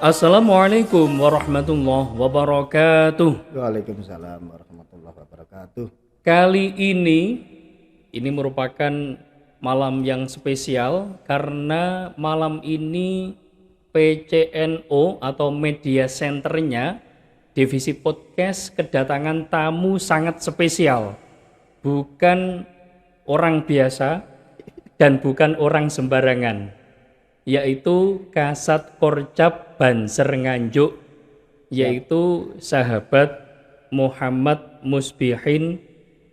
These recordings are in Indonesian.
Assalamualaikum warahmatullahi wabarakatuh. Waalaikumsalam warahmatullahi wabarakatuh. Kali ini merupakan malam yang spesial karena malam ini PCNO atau media centernya divisi podcast kedatangan tamu sangat spesial. Bukan orang biasa dan bukan orang sembarangan, yaitu Kasat Korcap Banser Nganjuk, yaitu sahabat Muhammad Musbihin,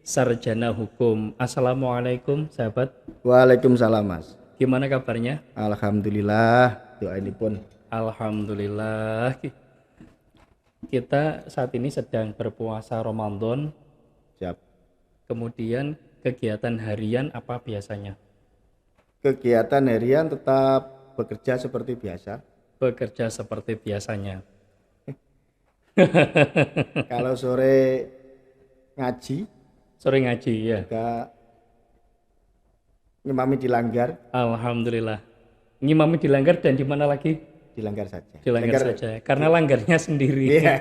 sarjana hukum. Assalamualaikum sahabat. Waalaikumsalam Mas. Gimana kabarnya? Alhamdulillah, doa ini pun. Alhamdulillah. Kita saat ini sedang berpuasa Ramadan. Siap. Kemudian kegiatan harian apa biasanya? Kegiatan harian tetap bekerja seperti biasa. Bekerja seperti biasanya. Kalau sore ngaji, Sore ngaji ya. juga ngimami di Langgar, Alhamdulillah. Ngimami di Langgar dan di mana lagi? di Langgar saja. Di Langgar saja. Karena langgarnya sendiri. Iya.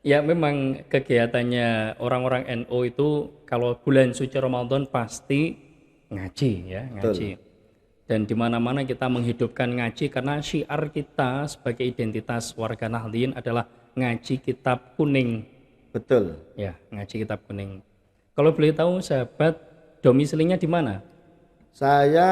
Ya memang kegiatannya orang-orang NU itu kalau bulan suci Ramadan pasti ngaji ya, ngaji. Dan di mana-mana kita menghidupkan ngaji karena syiar kita sebagai identitas warga Nahdliyin adalah ngaji kitab kuning. Betul. Ya, ngaji kitab kuning. Kalau boleh tahu sahabat, domisilinya di mana? Saya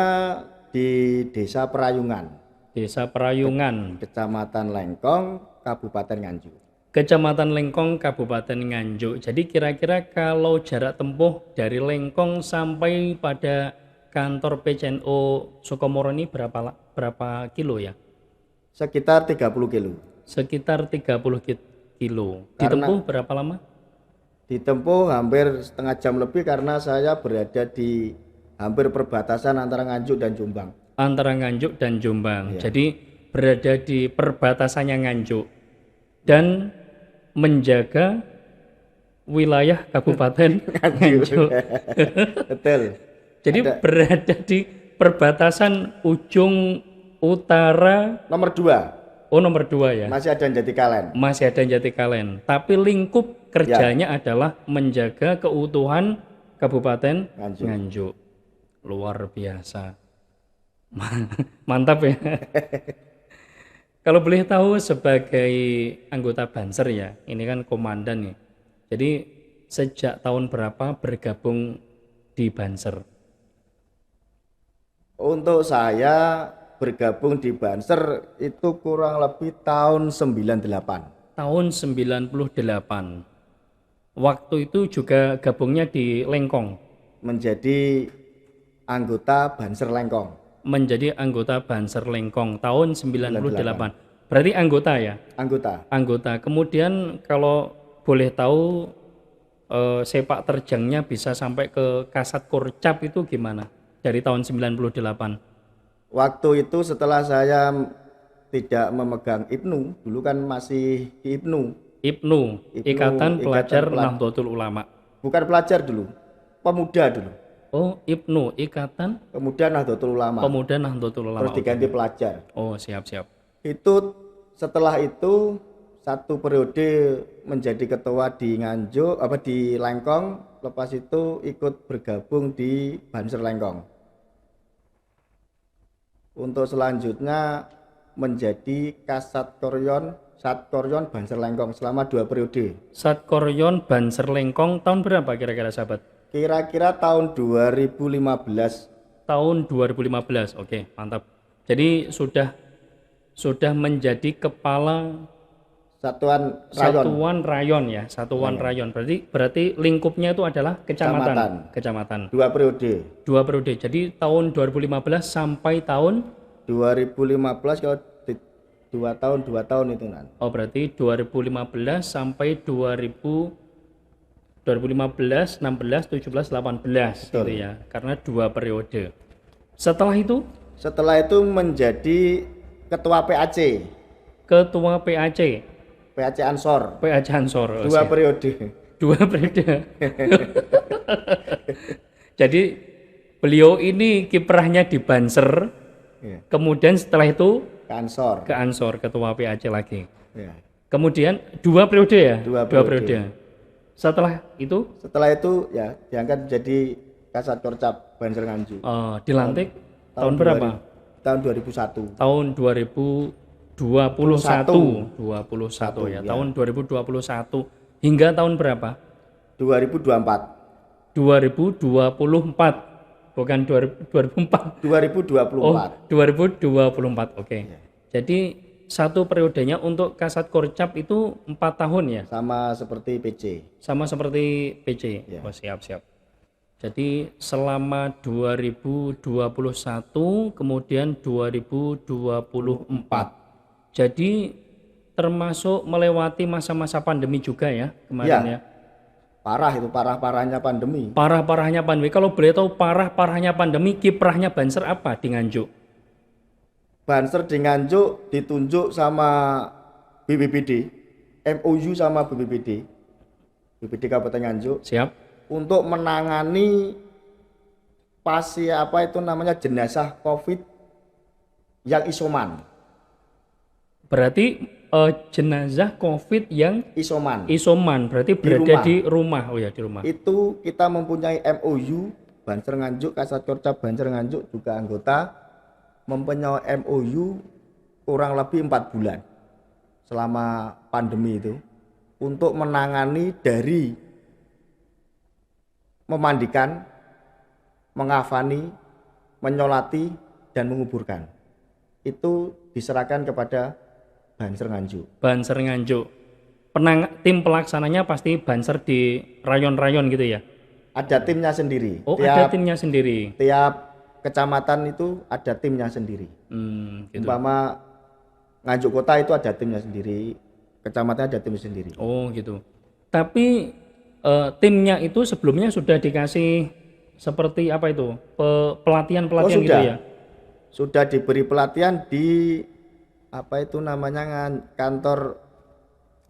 di Desa Perayungan, Desa Perayungan, Kecamatan Lengkong, Kabupaten Nganjuk. Kecamatan Lengkong, Kabupaten Nganjuk. Jadi kira-kira kalau jarak tempuh dari Lengkong sampai pada kantor PCNO Sukomoro ini berapa kilo ya? Sekitar 30 kilo. Sekitar 30 kilo. Karena- Ditempuh berapa lama? Ditempuh hampir setengah jam lebih karena saya berada di hampir perbatasan antara Nganjuk dan Jombang. Antara Nganjuk dan Jombang. Iya. Jadi berada di perbatasannya Nganjuk dan menjaga wilayah Kabupaten Nganjuk. Betul. Jadi berada di perbatasan ujung utara. Nomor 2 Nomor 2 ya. masih ada Jatikalen. Masih ada Jatikalen. Tapi lingkup kerjanya adalah menjaga keutuhan Kabupaten Nganjuk. Nganjuk. Luar biasa. Mantap ya. Kalau boleh tahu sebagai anggota Banser ya, ini kan komandan nih. Jadi sejak tahun berapa bergabung di Banser? Untuk saya bergabung di Banser itu kurang lebih tahun 98. Tahun 98. Waktu itu juga gabungnya di Lengkong. Menjadi anggota Banser Lengkong. Menjadi anggota Banser Lengkong tahun 98. Berarti anggota ya? Anggota. Anggota. Kemudian kalau boleh tahu sepak terjangnya bisa sampai ke Kasat Korcap itu gimana? Dari tahun 98. Waktu itu setelah saya tidak memegang IPNU, dulu kan masih di IPNU. IPNU, Ikatan Pelajar Ikatan Nahdlatul Ulama. Bukan pelajar dulu, pemuda dulu. Oh, IPNU, Ikatan Kemudian Nahdlatul Ulama. Pemuda Nahdlatul Ulama. Terus diganti pelajar. Oh, siap-siap. Itu setelah itu satu periode menjadi ketua di Nganjuk, di Lengkong. Lepas itu ikut bergabung di Banser Lengkong. Untuk selanjutnya menjadi Kasat Koryon Satkoryon Banser Lengkong selama 2 periode. Satkoryon Banser Lengkong tahun berapa kira-kira sahabat? Kira-kira tahun 2015. Tahun 2015. Oke, mantap. Jadi sudah menjadi kepala Satuan Rayon. Satuan Rayon. Berarti lingkupnya itu adalah kecamatan. 2 periode. 2 periode. Jadi tahun 2015 sampai tahun 2015 kalau 2 tahun itu nanti. Oh, berarti 2015 sampai 2015, 16, 17, 18 gitu ya. Karena 2 periode. Setelah itu menjadi ketua PAC. ketua PAC. PAC Ansor. PAC Ansor. 2 periode. 2 periode. Jadi beliau ini kiprahnya di Banser, Iya. kemudian setelah itu ke Ansor. ke Ansor, ketua PAC lagi. Ya. Kemudian 2 periode ya? Dua 2 periode. periode. Setelah itu Setelah itu ya diangkat jadi Kasat Korcap Banser Nganjuk. dilantik tahun berapa? Tahun 2001. Tahun 2021 ya. Ya. Tahun 2021 hingga tahun berapa? 2024. 2024. Bukan 2004. 2024. 2024. Oke. Ya. Jadi satu periodenya untuk Kasat Korcap itu 4 tahun ya. Sama seperti PC. Sama seperti PC. Ya. Oh, siap. Jadi selama 2021 kemudian 2024. Jadi termasuk melewati masa-masa pandemi juga ya kemarin ya. Parah itu, parah-parahnya pandemi. Parah-parahnya pandemi. Kalau boleh tahu parah-parahnya pandemi, kiprahnya Banser apa di Nganjuk? Banser di Nganjuk ditunjuk sama BPBD, MOU sama BPBD Kabupaten Nganjuk. Siap. Untuk menangani pasien jenazah COVID yang isoman. Berarti jenazah COVID yang isoman berarti berada di rumah. Oh ya, di rumah. Itu kita mempunyai MOU Banser Nganjuk, Kasat Korcap Banser Nganjuk juga anggota mempunyai MOU kurang lebih 4 bulan selama pandemi itu untuk menangani dari memandikan, mengafani, menyolati, dan menguburkan. Itu diserahkan kepada Banser Nganjuk. Banser Nganjuk. Tim pelaksananya pasti Banser di rayon-rayon gitu ya? Ada timnya sendiri. Oh, ada timnya sendiri. Tiap kecamatan itu ada timnya sendiri. Gitu. Umpama Nganjuk Kota itu ada timnya sendiri, kecamatan ada timnya sendiri. Oh gitu. Tapi timnya itu sebelumnya sudah dikasih seperti apa itu? Pelatihan-pelatihan gitu ya? Sudah diberi pelatihan di kantor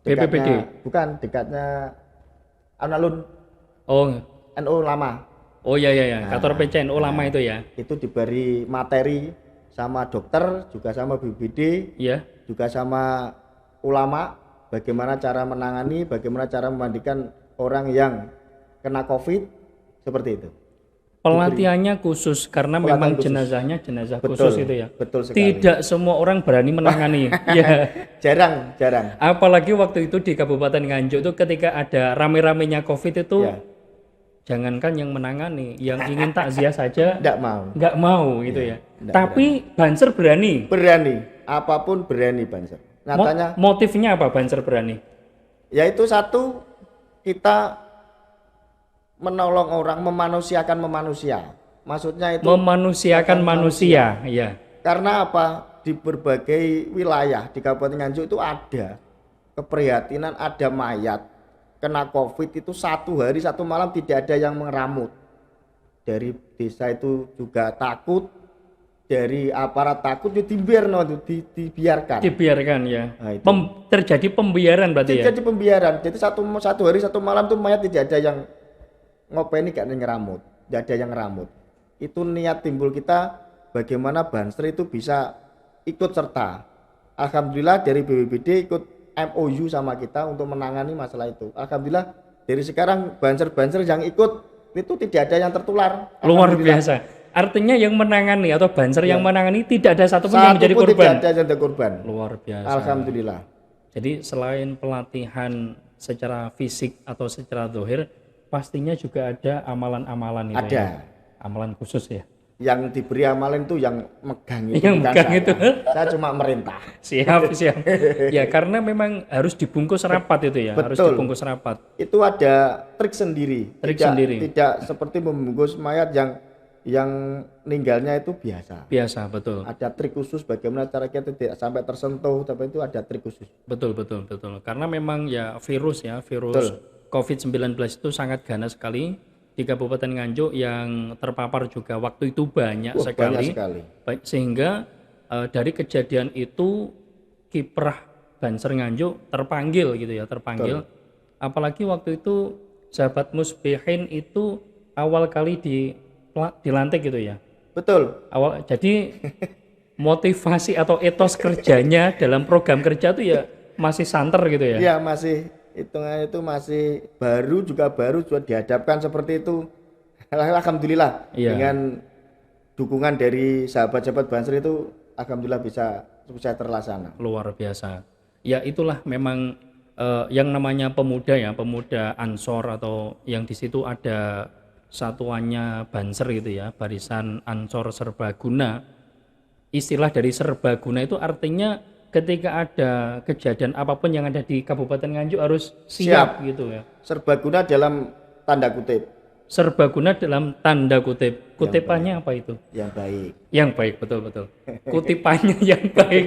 BPBD. Bukan, dekatnya Alun-Alun. Oh. NU lama. Oh ya, kantor PCNU lama itu ya. Itu diberi materi sama dokter, juga sama BPBD, Iya. juga sama ulama, bagaimana cara menangani, bagaimana cara memandikan orang yang kena COVID, seperti itu. Pelatihannya khusus karena memang jenazahnya jenazah khusus itu ya. Betul sekali. Tidak semua orang berani menangani. Ya. Jarang. Apalagi waktu itu di Kabupaten Nganjuk itu ketika ada rame-ramenya COVID itu, jangankan yang menangani, yang ingin takziah saja nggak mau gitu ya. Tapi Banser berani. Apapun berani Banser. Nyatanya motifnya apa Banser berani? Yaitu satu, kita menolong orang, memanusiakan manusia. Maksudnya itu memanusiakan manusia, ya. Karena apa? Di berbagai wilayah di Kabupaten Nganjuk itu ada keprihatinan, ada mayat kena COVID itu 1 hari 1 malam tidak ada yang mengeramut. Dari desa itu juga takut, dari aparat takut dibiarkan. Dibiarkan ya. Nah, terjadi pembiaran berarti ya. Terjadi pembiaran. Jadi satu hari 1 malam tuh mayat tidak ada yang ngopeni, gak ada yang ngeramut, tidak ada yang ngeramut. Itu niat timbul kita bagaimana Banser itu bisa ikut serta. Alhamdulillah dari BPBD ikut MOU sama kita untuk menangani masalah itu. Alhamdulillah dari sekarang Banser yang ikut itu tidak ada yang tertular. Luar biasa. Artinya yang menangani atau Banser yang menangani tidak ada satupun yang menjadi korban. Tidak ada yang menjadi korban. Luar biasa. Alhamdulillah. Jadi selain pelatihan secara fisik atau secara zahir, pastinya juga ada amalan-amalan itu. Ada. Ya? Amalan khusus ya. Yang diberi amalan itu yang megang itu. Yang megang itu. Saya cuma merintah. Siap. Ya karena memang harus dibungkus rapat itu ya. Betul. Harus dibungkus rapat. Itu ada trik sendiri. Tidak seperti membungkus mayat yang meninggalnya itu biasa. Betul. Ada trik khusus bagaimana cara kita tidak sampai tersentuh, tapi itu ada trik khusus. Betul. Karena memang ya virus COVID-19 itu sangat ganas sekali di Kabupaten Nganjuk, yang terpapar juga waktu itu banyak sekali. Sehingga dari kejadian itu kiprah Banser Nganjuk terpanggil. Betul. Apalagi waktu itu sahabat Musbihin itu awal kali dilantik gitu ya. Betul. Jadi motivasi atau etos kerjanya dalam program kerja tuh ya masih santer gitu ya. Iya, masih hitungannya itu masih baru juga dihadapkan seperti itu. Alhamdulillah Iya, dengan dukungan dari sahabat-sahabat Banser itu alhamdulillah bisa sukses terlaksana. luar biasa. Ya itulah memang yang namanya pemuda ya, pemuda Ansor atau yang di situ ada satuannya Banser gitu ya, Barisan Ansor Serbaguna. Istilah dari serbaguna itu artinya ketika ada kejadian apapun yang ada di Kabupaten Nganjuk harus siap gitu ya. Serbaguna dalam tanda kutip Serbaguna dalam tanda kutip. Kutipannya apa itu? yang baik. Yang baik, betul-betul. Kutipannya yang baik.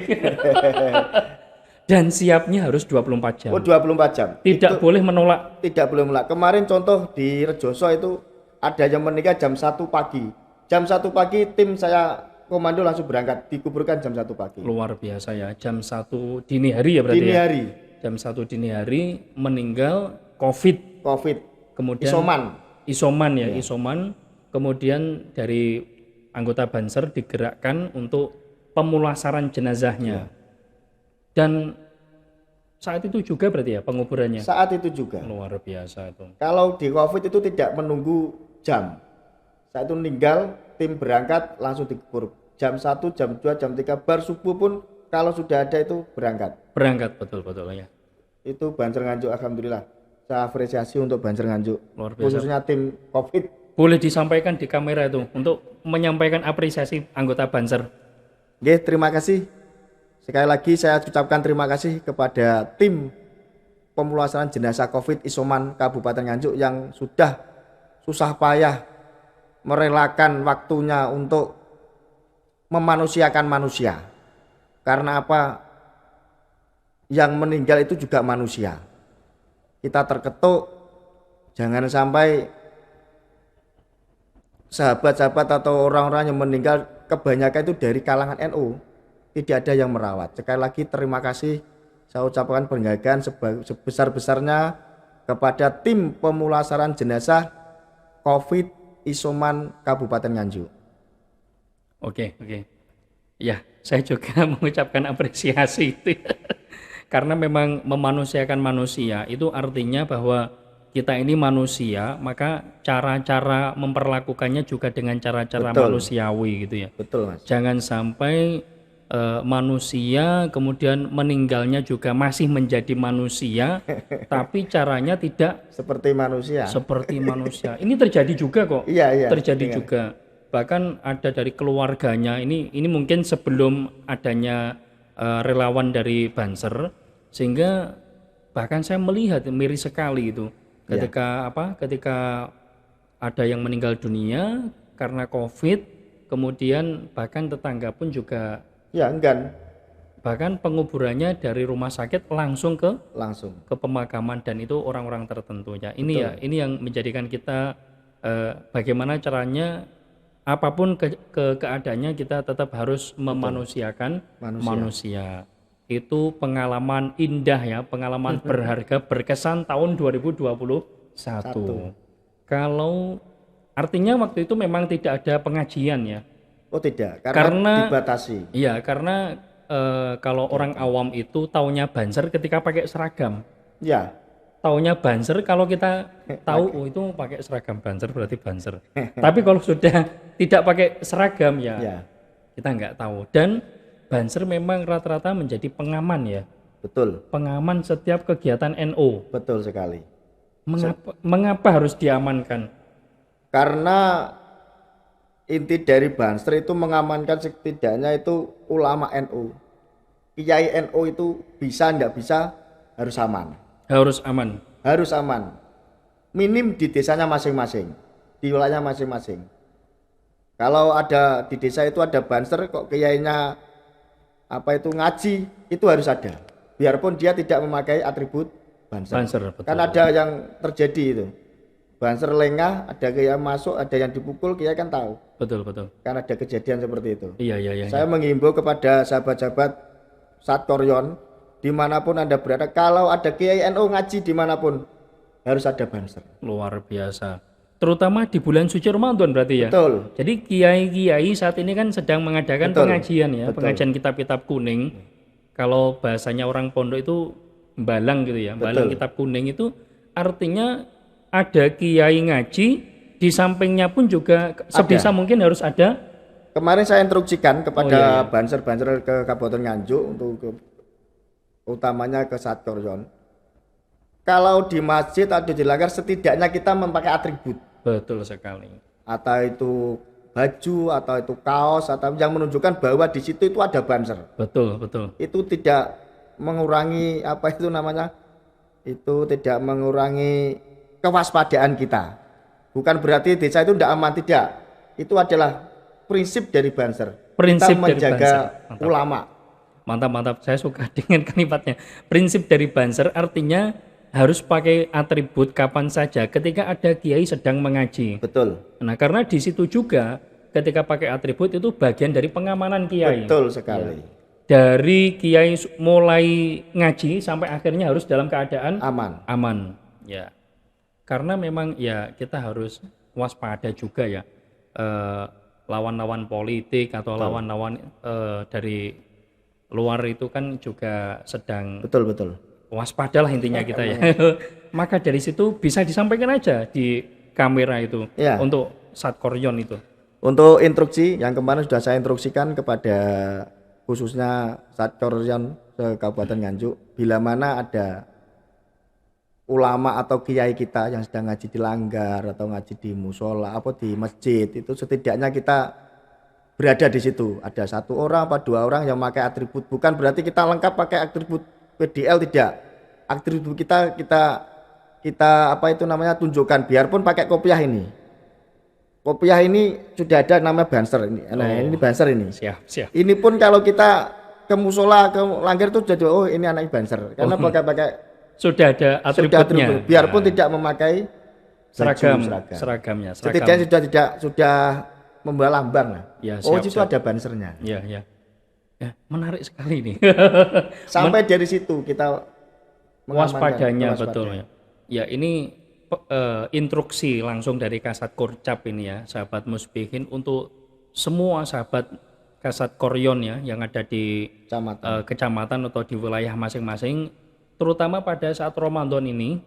Dan siapnya harus 24 jam. Oh, 24 jam. Tidak boleh menolak. Tidak boleh melak. Kemarin contoh di Rejoso itu ada yang menikah jam 1 pagi. Jam 1 pagi tim saya komando langsung berangkat, dikuburkan jam 1 pagi. Luar biasa ya. Jam 1 dini hari ya berarti Dini ya. hari, Jam 1 dini hari meninggal COVID. Covid, Kemudian isoman. ya, isoman. Kemudian dari anggota Banser digerakkan untuk pemulasaran jenazahnya. Dan saat itu juga berarti ya penguburannya. Saat itu juga. Luar biasa itu. Kalau di Covid itu tidak menunggu jam. Saat itu meninggal, tim berangkat langsung dikubur. Jam 1, jam 2, jam 3, bar subuh pun kalau sudah ada itu berangkat. Berangkat betul-betul ya. Itu Banser Nganjuk alhamdulillah. Saya apresiasi untuk Banser Nganjuk. Luar biasa. Khususnya tim Covid. Boleh disampaikan di kamera itu untuk menyampaikan apresiasi anggota Banser. Oke, terima kasih. Sekali lagi saya ucapkan terima kasih kepada tim pemulasaran jenazah Covid Isoman Kabupaten Nganjuk yang sudah susah payah merelakan waktunya untuk memanusiakan manusia. Karena apa? Yang meninggal itu juga manusia. Kita terketuk, jangan sampai sahabat-sahabat atau orang-orang yang meninggal kebanyakan itu dari kalangan NU. Tidak ada yang merawat. Sekali lagi terima kasih, saya ucapkan penghargaan sebesar-besarnya kepada tim pemulasaran jenazah Covid Isoman Kabupaten Nganjuk. Oke. Ya, saya juga mengucapkan apresiasi itu. Karena memang memanusiakan manusia itu artinya bahwa kita ini manusia, maka cara-cara memperlakukannya juga dengan cara-cara manusiawi gitu ya. Betul, Mas. Jangan sampai manusia kemudian meninggalnya juga masih menjadi manusia tapi caranya tidak Seperti manusia. seperti manusia. Ini terjadi juga kok. Iya. Terjadi juga. Bahkan ada dari keluarganya ini mungkin sebelum adanya relawan dari Banser, sehingga bahkan saya melihat miris sekali itu ketika ketika ada yang meninggal dunia karena COVID, kemudian bahkan tetangga pun juga Ya, enggan. bahkan penguburannya dari rumah sakit langsung ke Langsung. pemakaman, dan itu orang-orang tertentu ya. Ini yang menjadikan kita bagaimana caranya apapun keadaannya kita tetap harus memanusiakan manusia. Itu pengalaman indah ya, pengalaman berharga berkesan tahun 2021. Kalau artinya waktu itu memang tidak ada pengajian ya. Oh tidak, karena dibatasi. Iya, karena kalau orang awam itu taunya Banser ketika pakai seragam. Ya, Taunya Banser kalau kita tahu oh itu pakai seragam Banser berarti Banser. Tapi kalau sudah tidak pakai seragam ya kita nggak tahu. Dan Banser memang rata-rata menjadi pengaman ya. betul. Pengaman setiap kegiatan NU. Betul sekali. Mengapa harus diamankan? Karena inti dari Banser itu mengamankan setidaknya itu ulama NU. Kiai NU itu bisa enggak bisa harus aman. Harus aman. Harus aman. Minim di desanya masing-masing, di wilayahnya masing-masing. Kalau ada di desa itu ada Banser kok kiainya itu ngaji, itu harus ada. Biarpun dia tidak memakai atribut Banser. Betul. Kan ada yang terjadi itu. Banser lengah, ada yang masuk, ada yang dipukul, kiai kan tahu. Betul. Kan ada kejadian seperti itu. Iya. Saya menghimbau kepada sahabat-sahabat Satkoryon dimanapun Anda berada, kalau ada kiai NU ngaji dimanapun harus ada Banser. Luar biasa. terutama di bulan suci Ramadan berarti ya. Betul. Jadi kiai-kiai saat ini kan sedang mengadakan Betul. pengajian ya, Betul. pengajian kitab-kitab kuning. Kalau bahasanya orang pondok itu balang gitu ya, balang kitab kuning itu artinya ada kiai ngaji, di sampingnya pun juga sebisa mungkin harus ada. Kemarin saya instruksikan kepada banser-banser ke Kabupaten Nganjuk utamanya ke Satkoryon. Kalau di masjid atau di langgar setidaknya kita memakai atribut. Betul sekali. Atau itu baju atau itu kaos atau yang menunjukkan bahwa di situ itu ada banser. Betul, betul. Itu tidak mengurangi apa itu namanya? Itu tidak mengurangi kewaspadaan kita. Bukan berarti desa itu tidak aman, tidak. Itu adalah prinsip dari banser. Prinsip kita menjaga dari ulama. Mantap. Saya suka dengan kalimatnya. Prinsip dari banser artinya harus pakai atribut kapan saja ketika ada kiai sedang mengaji. Betul. Nah, karena di situ juga ketika pakai atribut itu bagian dari pengamanan kiai. Betul sekali. Ya. Dari kiai mulai ngaji sampai akhirnya harus dalam keadaan aman. Ya. Karena memang ya kita harus waspada juga ya. Lawan-lawan politik atau lawan-lawan dari luar itu kan juga sedang betul waspadalah intinya kita ya. Maka dari situ bisa disampaikan aja di kamera itu ya. Untuk Satkoryon itu. Untuk instruksi yang kemarin sudah saya instruksikan kepada khususnya Satkoryon ke Kabupaten Nganjuk, bila mana ada ulama atau kiai kita yang sedang ngaji di langgar atau ngaji di musola apa di masjid, itu setidaknya kita berada di situ. Ada satu orang apa dua orang yang memakai atribut, bukan berarti kita lengkap pakai atribut PDL, tidak. Atribut kita apa itu namanya tunjukkan, biarpun pakai kopiah ini. Kopiah ini sudah ada nama banser ini. Nah, ini banser ini. Siap. Ini pun kalau kita ke musola ke langgar itu jadi ini anak banser karena pakai sudah ada atributnya. Biarpun tidak memakai seragamnya. Setidaknya sudah membawa lambang lah. Ya, siap. Ada bansernya. Ya, menarik sekali nih. Sampai dari situ kita waspadanya betul ya. Ya, ini instruksi langsung dari Kasat Korcap ini ya, sahabat Musbihin, untuk semua sahabat Kasat Koryon ya yang ada di kecamatan atau di wilayah masing-masing. Terutama pada saat Ramadan ini,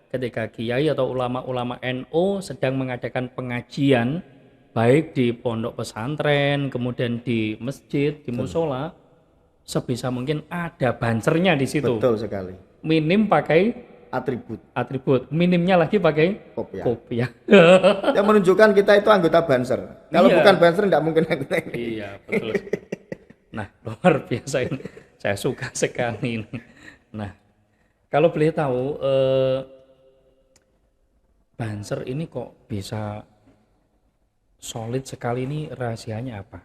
ketika kiai atau ulama-ulama NU sedang mengadakan pengajian baik di pondok pesantren, kemudian di masjid, di musola, sebisa mungkin ada bansernya di situ. Betul sekali. Minim pakai atribut. Minimnya lagi pakai kopiah. Yang menunjukkan kita itu anggota banser. Kalau bukan banser tidak mungkin anggota ini. Iya, betul. Nah, luar biasa ini. Saya suka sekali ini. Nah, kalau boleh tahu banser ini kok bisa solid sekali, ini rahasianya apa?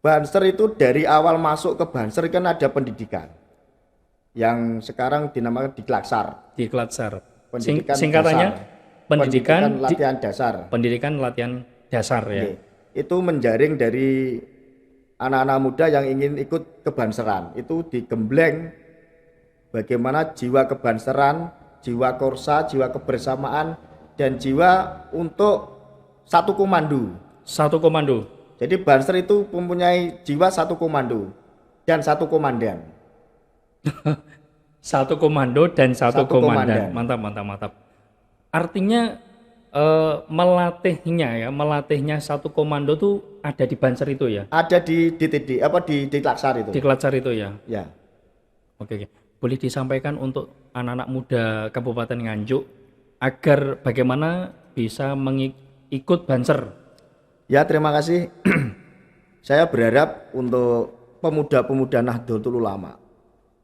Banser itu dari awal masuk ke banser kan ada pendidikan yang sekarang dinamakan diklaksar. Singkatannya pendidikan latihan dasar. Pendidikan latihan dasar ya. Itu menjaring dari anak-anak muda yang ingin ikut kebanseran. Itu digembleng bagaimana jiwa kebanseran, jiwa korsa, jiwa kebersamaan, dan jiwa untuk satu komando. Jadi banser itu mempunyai jiwa satu komando dan satu komandan. Satu komando dan satu komandan. Mantap. Artinya melatihnya satu komando tuh ada di banser itu ya? Ada di Diklaksar itu. Diklaksar itu ya? Ya. Oke. Boleh disampaikan untuk anak-anak muda Kabupaten Nganjuk agar bagaimana bisa ikut banser? Ya, terima kasih. Saya berharap untuk pemuda-pemuda Nahdlatul Ulama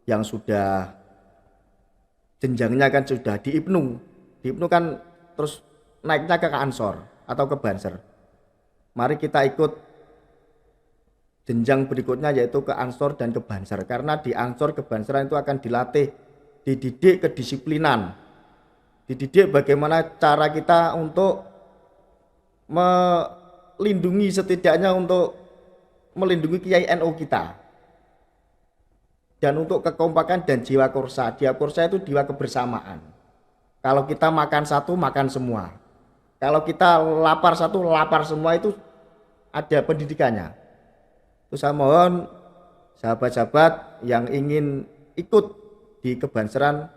yang sudah jenjangnya kan sudah di Ibnu kan terus naiknya ke Ansor atau ke banser. Mari kita ikut jenjang berikutnya yaitu ke Ansor dan ke banser, karena di Ansor kebanseran itu akan dididik kedisiplinan, dididik bagaimana cara kita untuk melindungi, setidaknya untuk melindungi kiai NU kita, dan untuk kekompakan dan jiwa korsa. Jiwa korsa itu jiwa kebersamaan. Kalau kita makan satu, makan semua. Kalau kita lapar satu, lapar semua, itu ada pendidikannya. Itu saya mohon sahabat-sahabat yang ingin ikut di kebanseran,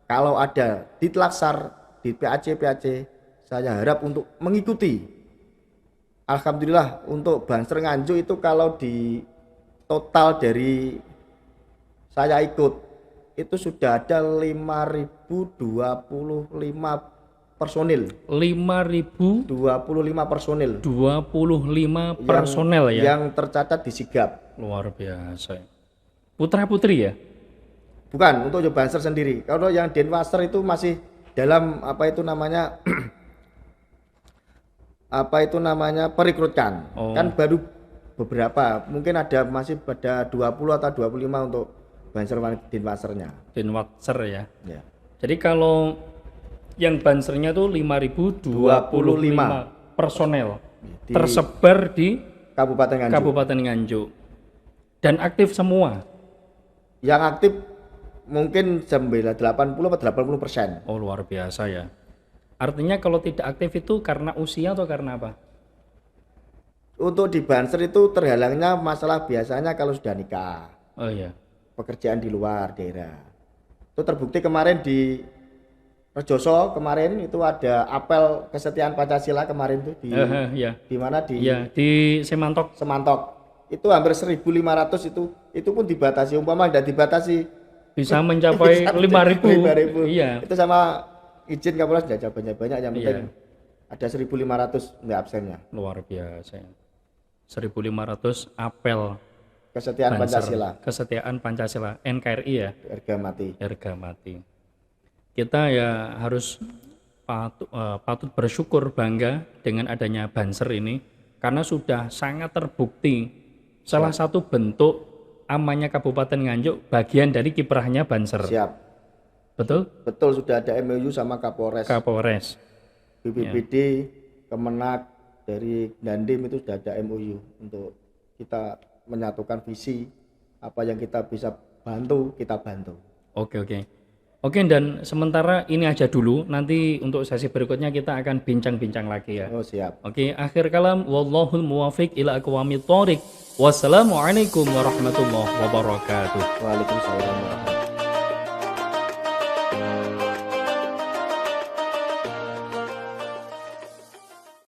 kalau ada di Tlaksar, di PAC, saya harap untuk mengikuti. Alhamdulillah untuk Banser Nganjuk itu kalau di total dari saya ikut itu sudah ada 5.025 personil. 5.025 personil personel ya. Yang tercatat di Sigap. Luar biasa. Putra putri ya? Bukan, untuk Banser sendiri. Kalau yang Denwasser itu masih dalam apa itu namanya perekrutkan. Kan baru beberapa, mungkin ada masih pada 20 atau 25 untuk Banser Denwassernya. Denwasser ya. Ya. Jadi kalau yang Bansernya itu 5.025 personel tersebar di Kabupaten Nganjuk. Dan aktif semua. Yang aktif mungkin 80 atau 80%. Oh, luar biasa ya. Artinya kalau tidak aktif itu karena usia atau karena apa? Untuk di Banser itu terhalangnya masalah biasanya kalau sudah nikah. Oh iya. Pekerjaan di luar daerah. Itu terbukti kemarin di Rejoso kemarin itu ada apel kesetiaan Pancasila kemarin tuh di di mana di Semantok. Itu hampir 1.500 itu pun dibatasi, umpama tidak dibatasi bisa mencapai 5.000. Iya. Itu sama izin Kapolres tidak banyak-banyak, yang penting ada 1.500 enggak absennya. Luar biasa. 1.500 apel kesetiaan Pancasila NKRI ya. Harga mati. Kita ya harus patut bersyukur, bangga dengan adanya Banser ini karena sudah sangat terbukti salah satu bentuk amannya Kabupaten Nganjuk bagian dari kiprahnya Banser. Siap. Betul? Betul, sudah ada MOU sama Kapolres. BPBD, Kemenak, dari Dandim itu sudah ada MOU untuk kita menyatukan visi, apa yang kita bisa bantu, kita bantu. Oke, dan sementara ini aja dulu, nanti untuk sesi berikutnya kita akan bincang-bincang lagi ya. Oh siap. Oke, akhir kalam, wallahul muwafiq ila aqwamit thoriq. Wassalamualaikum warahmatullahi wabarakatuh. Waalaikumsalam warahmatullahi wabarakatuh.